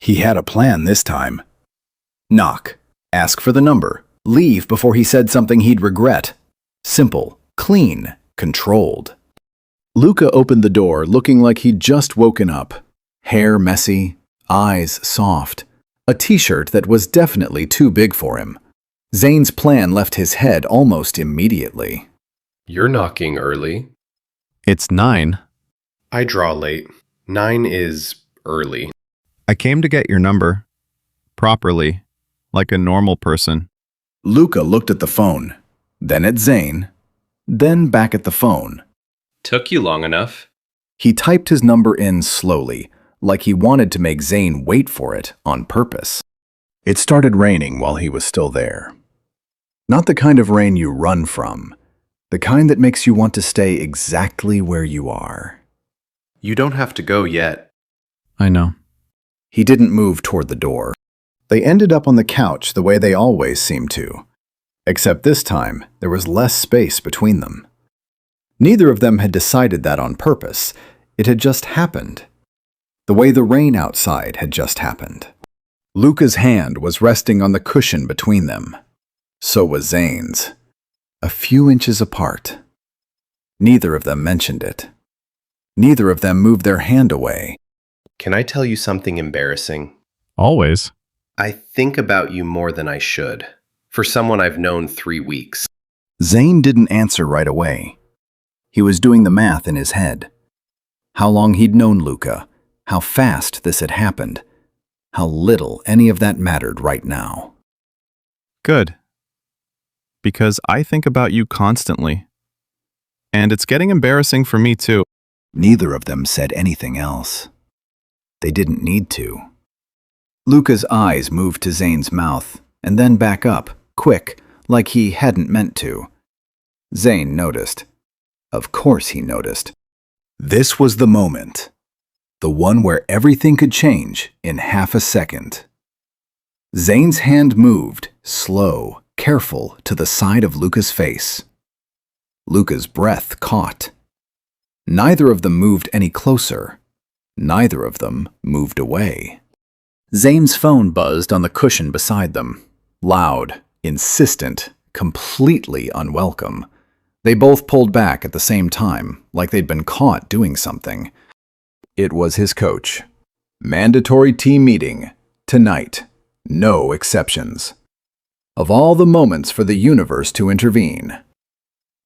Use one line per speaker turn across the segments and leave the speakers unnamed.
He had a plan this time. Knock. Ask for the number. Leave before he said something he'd regret. Simple, clean, controlled. Luca opened the door looking like he'd just woken up. Hair messy, eyes soft. A t-shirt that was definitely too big for him. Zane's plan left his head almost immediately.
You're knocking early.
It's 9.
I draw late. 9 is early.
I came to get your number. Properly. Like a normal person.
Luca looked at the phone, then at Zane, then back at the phone.
Took you long enough.
He typed his number in slowly, like he wanted to make Zane wait for it on purpose. It started raining while he was still there. Not the kind of rain you run from, the kind that makes you want to stay exactly where you are.
You don't have to go yet.
I know.
He didn't move toward the door. They ended up on the couch the way they always seemed to. Except this time, there was less space between them. Neither of them had decided that on purpose. It had just happened. The way the rain outside had just happened. Luca's hand was resting on the cushion between them. So was Zane's. A few inches apart. Neither of them mentioned it. Neither of them moved their hand away.
Can I tell you something embarrassing?
Always.
I think about you more than I should. For someone I've known 3 weeks.
Zane didn't answer right away. He was doing the math in his head. How long he'd known Luca, how fast this had happened, how little any of that mattered right now.
Good. Because I think about you constantly. And it's getting embarrassing for me too.
Neither of them said anything else. They didn't need to. Luca's eyes moved to Zane's mouth, and then back up, quick, like he hadn't meant to. Zane noticed. Of course he noticed. This was the moment. The one where everything could change in half a second. Zane's hand moved, slow, careful, to the side of Luca's face. Luca's breath caught. Neither of them moved any closer. Neither of them moved away. Zane's phone buzzed on the cushion beside them. Loud, insistent, completely unwelcome. They both pulled back at the same time, like they'd been caught doing something. It was his coach. Mandatory team meeting. Tonight. No exceptions. Of all the moments for the universe to intervene.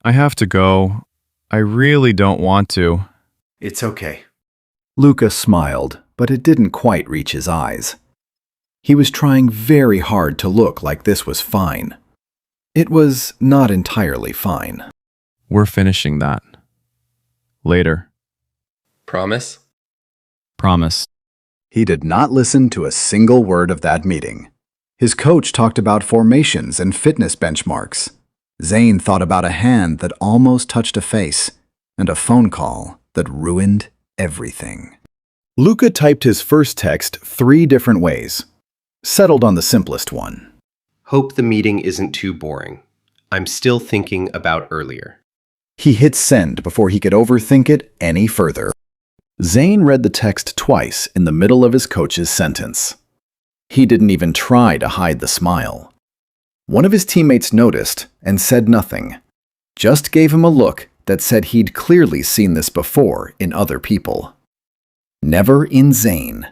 I have to go. I really don't want to.
It's okay.
Luca smiled, but it didn't quite reach his eyes. He was trying very hard to look like this was fine. It was not entirely fine.
We're finishing that. Later.
Promise?
Promise.
He did not listen to a single word of that meeting. His coach talked about formations and fitness benchmarks. Zane thought about a hand that almost touched a face, and a phone call that ruined everything. Luca typed his first text 3 different ways. Settled on the simplest one.
Hope the meeting isn't too boring. I'm still thinking about earlier.
He hit send before he could overthink it any further. Zane read the text twice in the middle of his coach's sentence. He didn't even try to hide the smile. One of his teammates noticed and said nothing. Just gave him a look that said he'd clearly seen this before in other people. Never in Zane.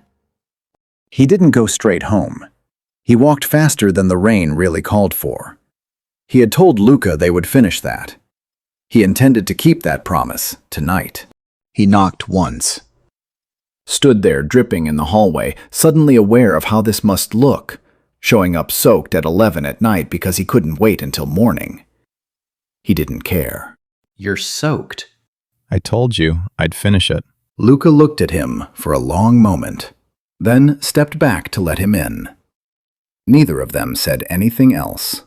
He didn't go straight home. He walked faster than the rain really called for. He had told Luca they would finish that. He intended to keep that promise tonight. He knocked once. Stood there dripping in the hallway, suddenly aware of how this must look, showing up soaked at 11 at night because he couldn't wait until morning. He didn't care.
You're soaked.
I told you I'd finish it.
Luca looked at him for a long moment, then stepped back to let him in. Neither of them said anything else.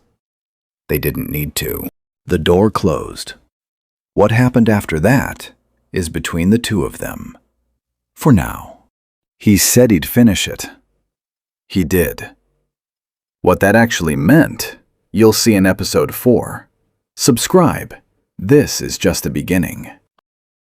They didn't need to. The door closed. What happened after that is between the two of them. For now. He said he'd finish it. He did. What that actually meant, you'll see in episode 4. Subscribe. This is just the beginning.